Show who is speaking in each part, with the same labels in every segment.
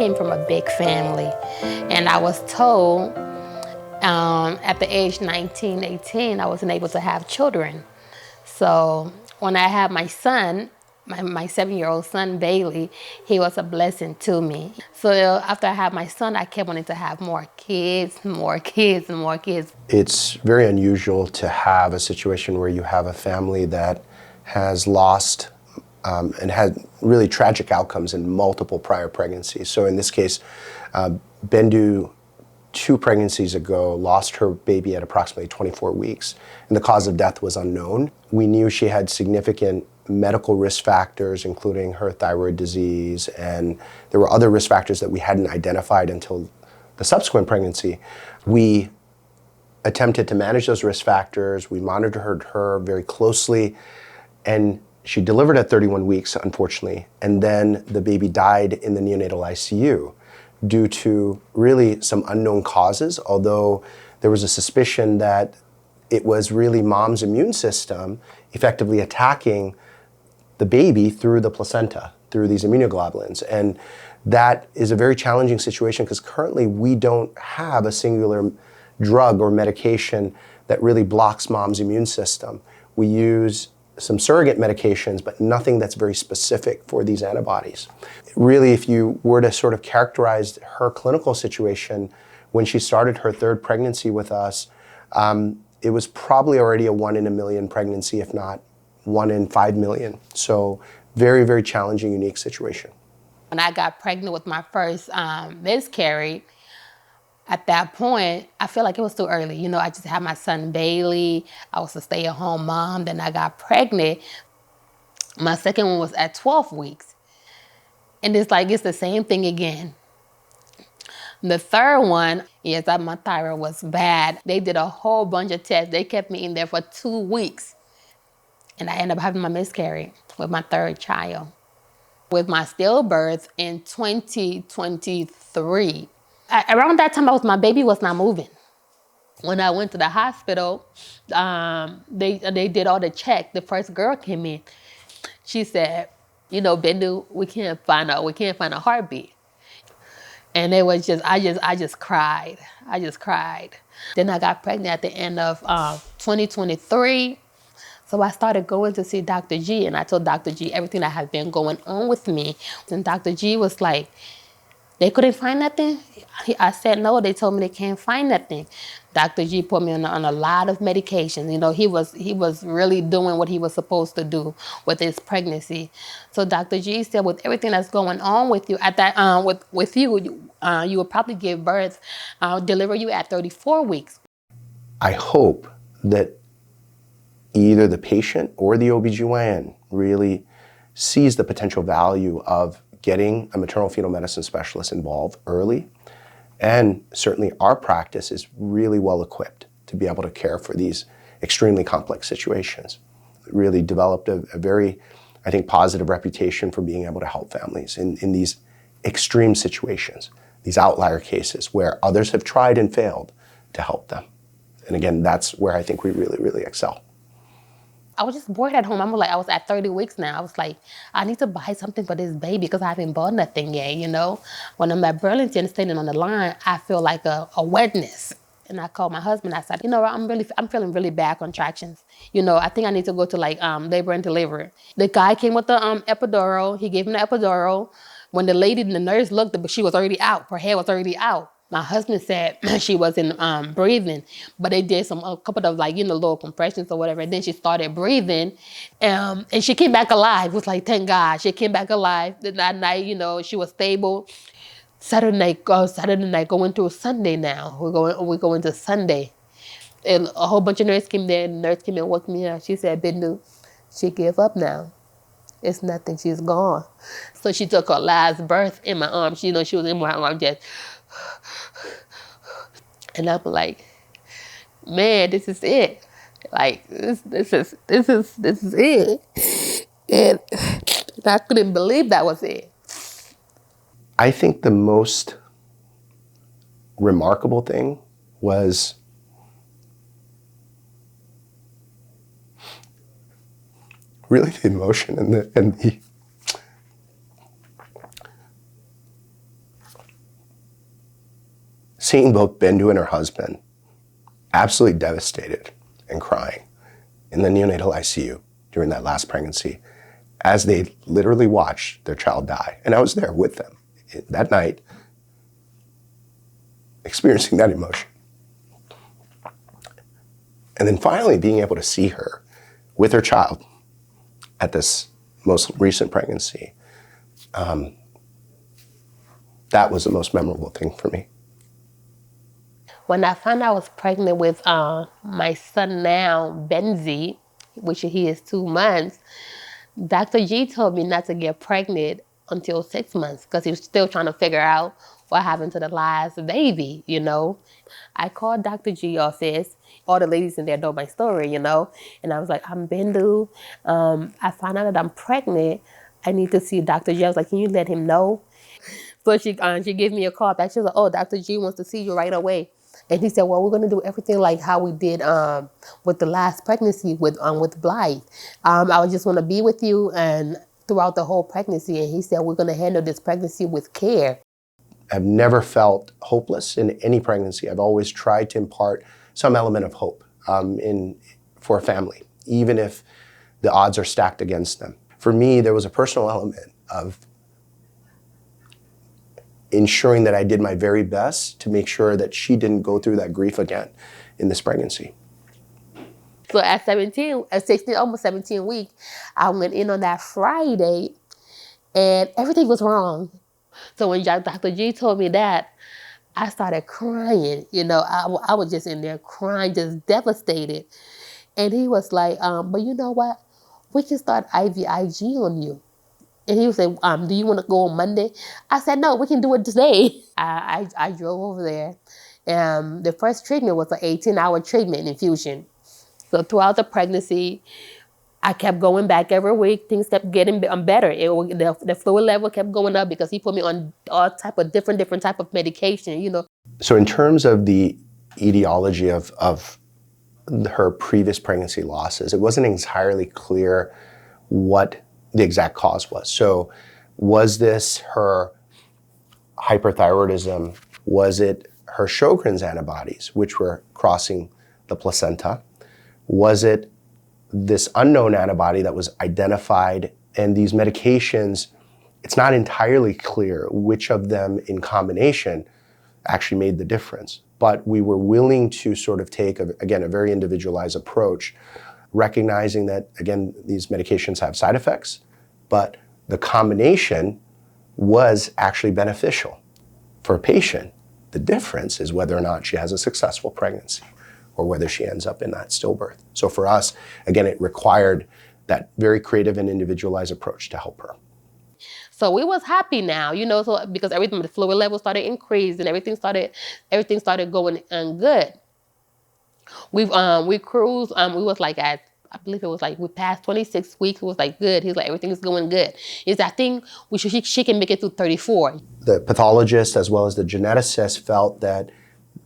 Speaker 1: came from a big family, and I was told at the age 19, 18, I wasn't able to have children. So when I had my son, my 7-year-old son, Bailey, he was a blessing to me. So after I had my son, I kept wanting to have more kids, more kids, and more kids.
Speaker 2: It's very unusual to have a situation where you have a family that has lost and had really tragic outcomes in multiple prior pregnancies. So in this case, Bendu, 2 pregnancies ago, lost her baby at approximately 24 weeks, and the cause of death was unknown. We knew she had significant medical risk factors, including her thyroid disease, and there were other risk factors that we hadn't identified until the subsequent pregnancy. We attempted to manage those risk factors. We monitored her very closely, and she delivered at 31 weeks, unfortunately, and then the baby died in the neonatal ICU due to really some unknown causes, although there was a suspicion that it was really mom's immune system effectively attacking the baby through the placenta, through these immunoglobulins. And that is a very challenging situation because currently we don't have a singular drug or medication that really blocks mom's immune system. We use some surrogate medications, but nothing that's very specific for these antibodies. Really, if you were to sort of characterize her clinical situation when she started her 3rd pregnancy with us, it was probably already a 1 in a million pregnancy, if not 1 in 5 million. So very, very challenging, unique situation.
Speaker 1: When I got pregnant with my first miscarriage, at that point, I feel like it was too early. You know, I just had my son Bailey. I was a stay-at-home mom. Then I got pregnant. My second one was at 12 weeks. And it's like, it's the same thing again. The third one, yes, my thyroid was bad. They did a whole bunch of tests. They kept me in there for 2 weeks. And I ended up having my miscarriage with my 3rd child. With my stillbirth in 2023, around that time, my baby was not moving. When I went to the hospital, they did all the check. The first girl came in. She said, "You know, Bendu, we can't find a heartbeat." And it was just, I just cried. I just cried. Then I got pregnant at the end of 2023. So I started going to see Dr. G, and I told Dr. G everything that had been going on with me. And Dr. G was like, "They couldn't find nothing?" I said, "No, they told me they can't find nothing." Dr. G put me on a lot of medication. You know, he was really doing what he was supposed to do with his pregnancy. So Dr. G said, with everything that's going on with you at that with you, you will probably give birth, deliver you at 34 weeks.
Speaker 2: I hope that either the patient or the OBGYN really sees the potential value of getting a maternal fetal medicine specialist involved early. And certainly our practice is really well equipped to be able to care for these extremely complex situations. It really developed a very, I think, positive reputation for being able to help families in these extreme situations, these outlier cases where others have tried and failed to help them. And again, that's where I think we really, really excel.
Speaker 1: I was just bored at home. I was at 30 weeks now. I was like, I need to buy something for this baby because I haven't bought nothing yet, you know? When I'm at Burlington standing on the line, I feel like a wetness. And I called my husband. I said, you know, I'm feeling really bad contractions. You know, I think I need to go to labor and delivery. The guy came with the epidural. He gave him the epidural. When the nurse looked, she was already out. Her head was already out. My husband said she wasn't breathing, but they did a couple of little compressions or whatever. And then she started breathing, and she came back alive. It was like, thank God, she came back alive. That night, you know, she was stable. Saturday night going through Sunday now. We're going to Sunday, and a whole bunch of nurses came there. And the nurse came and woke me up. She said, "Bendu, she gave up now. It's nothing. She's gone." So she took her last breath in my arms. She was in my arms just. And I'm like, man, this is it. Like this is it. And I couldn't believe that was it.
Speaker 2: I think the most remarkable thing was really the emotion and the seeing both Bendu and her husband absolutely devastated and crying in the neonatal ICU during that last pregnancy as they literally watched their child die. And I was there with them that night, experiencing that emotion. And then finally being able to see her with her child at this most recent pregnancy, that was the most memorable thing for me.
Speaker 1: When I found out I was pregnant with my son now, Benzi, which he is 2 months, Dr. G told me not to get pregnant until 6 months because he was still trying to figure out what happened to the last baby, you know. I called Dr. G office. All the ladies in there know my story, you know. And I was like, I'm Bendu. I found out that I'm pregnant. I need to see Dr. G. I was like, can you let him know? So she gave me a call back. She was like, oh, Dr. G wants to see you right away. And he said, well, we're going to do everything like how we did with the last pregnancy with Blythe. I just want to be with you and throughout the whole pregnancy. And he said, we're going to handle this pregnancy with care.
Speaker 2: I've never felt hopeless in any pregnancy. I've always tried to impart some element of hope for a family, even if the odds are stacked against them. For me, there was a personal element of ensuring that I did my very best to make sure that she didn't go through that grief again in this pregnancy.
Speaker 1: So at 16, almost 17 weeks, I went in on that Friday and everything was wrong. So when Dr. G told me that, I started crying. You know, I was just in there crying, just devastated. And he was like, but you know what? We can start IVIG on you. And he was like, do you want to go on Monday? I said, no, we can do it today. I drove over there. The first treatment was an 18-hour treatment infusion. So throughout the pregnancy, I kept going back every week. Things kept getting better. The fluid level kept going up because he put me on all type of different type of medication, you know.
Speaker 2: So in terms of the etiology of her previous pregnancy losses, it wasn't entirely clear what the exact cause was. So was this her hyperthyroidism? Was it her Sjögren's antibodies, which were crossing the placenta? Was it this unknown antibody that was identified? And these medications, it's not entirely clear which of them in combination actually made the difference. But we were willing to sort of take, again, a very individualized approach, recognizing that, again, these medications have side effects, but the combination was actually beneficial for a patient. The difference is whether or not she has a successful pregnancy or whether she ends up in that stillbirth. So for us, again, it required that very creative and individualized approach to help her.
Speaker 1: So we was happy now, you know, so because everything, the fluid level started increasing, everything started going good. We cruised, we was like at, I believe it was like, we passed 26 weeks, it was like good. He's like, everything is going good. I think she can make it through 34.
Speaker 2: The pathologist as well as the geneticist felt that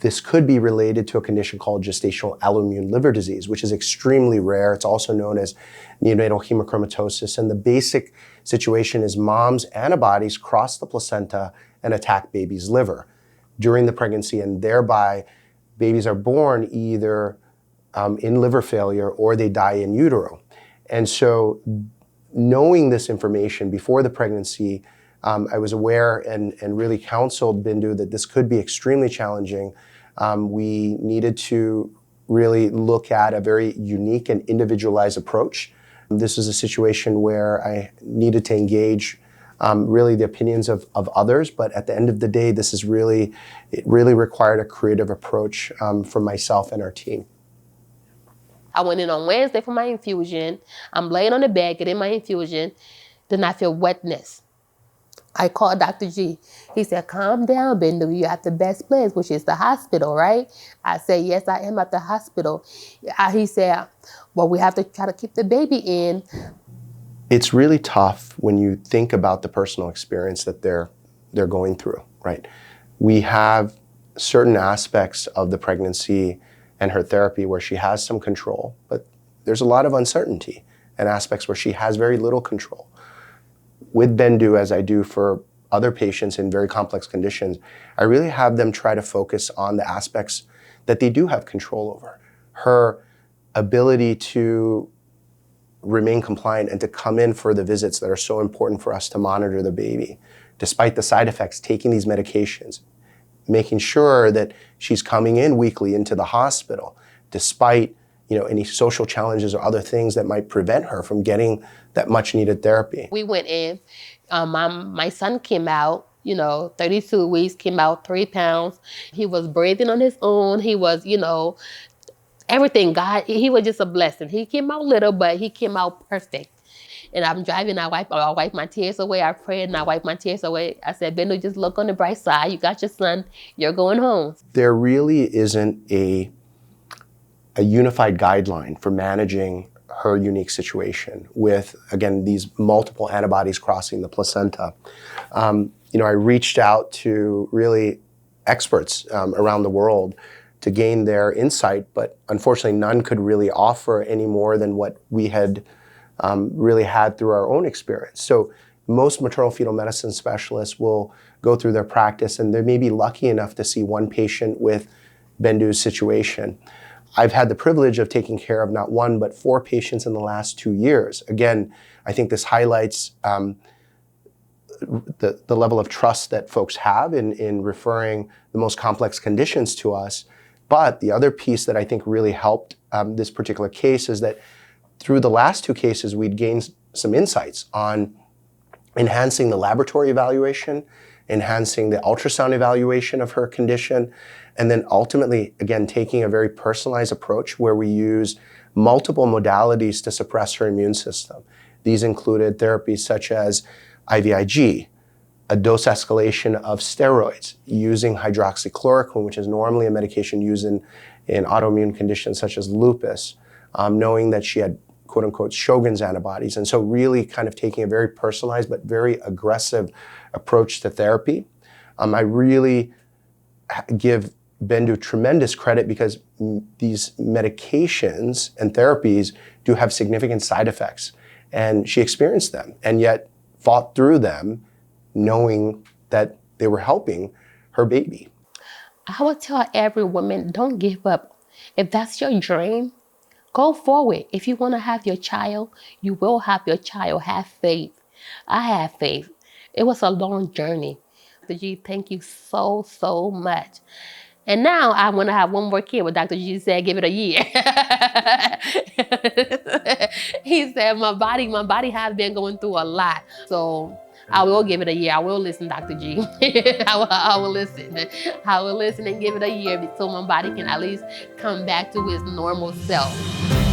Speaker 2: this could be related to a condition called gestational alloimmune liver disease, which is extremely rare. It's also known as neonatal hemochromatosis. And the basic situation is mom's antibodies cross the placenta and attack baby's liver during the pregnancy, and thereby babies are born either in liver failure or they die in utero. And so knowing this information before the pregnancy, I was aware and really counseled Bendu that this could be extremely challenging. We needed to really look at a very unique and individualized approach. This is a situation where I needed to engage really the opinions of others, but at the end of the day, it really required a creative approach from myself and our team.
Speaker 1: I went in on Wednesday for my infusion. I'm laying on the bed, getting my infusion. Then I feel wetness. I called Dr. G. He said, calm down, Bendu. You're at the best place, which is the hospital, right? I said, yes, I am at the hospital. He said, well, we have to try to keep the baby in.
Speaker 2: It's really tough when you think about the personal experience that they're going through, right? We have certain aspects of the pregnancy and her therapy where she has some control, but there's a lot of uncertainty and aspects where she has very little control. With Bendu, as I do for other patients in very complex conditions, I really have them try to focus on the aspects that they do have control over. Her ability to remain compliant and to come in for the visits that are so important for us to monitor the baby, despite the side effects, taking these medications, making sure that she's coming in weekly into the hospital, despite any social challenges or other things that might prevent her from getting that much needed therapy.
Speaker 1: We went in, my son came out, 32 weeks, came out 3 pounds. He was breathing on his own. He was, everything. God, he was just a blessing. He came out little, but he came out perfect. And I'm driving, I wipe my tears away. I prayed and I wipe my tears away. I said, Bendu, just look on the bright side. You got your son. You're going home.
Speaker 2: There really isn't a unified guideline for managing her unique situation with, again, these multiple antibodies crossing the placenta. I reached out to really experts around the world to gain their insight, but unfortunately none could really offer any more than what we had really had through our own experience. So most maternal fetal medicine specialists will go through their practice and they may be lucky enough to see one patient with Bendu's situation. I've had the privilege of taking care of not one, but 4 patients in the last 2 years. Again, I think this highlights the level of trust that folks have in referring the most complex conditions to us. But the other piece that I think really helped this particular case is that through the last 2 cases, we'd gained some insights on enhancing the laboratory evaluation, enhancing the ultrasound evaluation of her condition, and then ultimately, again, taking a very personalized approach where we use multiple modalities to suppress her immune system. These included therapies such as IVIG, a dose escalation of steroids, using hydroxychloroquine, which is normally a medication used in autoimmune conditions such as lupus, knowing that she had quote unquote Sjögren's antibodies. And so really kind of taking a very personalized but very aggressive approach to therapy. I really give Bendu tremendous credit because these medications and therapies do have significant side effects. And she experienced them and yet fought through them knowing that they were helping her baby.
Speaker 1: I would tell every woman, don't give up. If that's your dream, go forward. If you want to have your child, you will have your child. Have faith. I have faith. It was a long journey. Dr. G, thank you so, so much. And now I want to have one more kid, but Dr. G said, give it a year. He said, my body has been going through a lot. So I will give it a year. I will listen, Dr. G. I will listen. I will listen and give it a year so my body can at least come back to its normal self.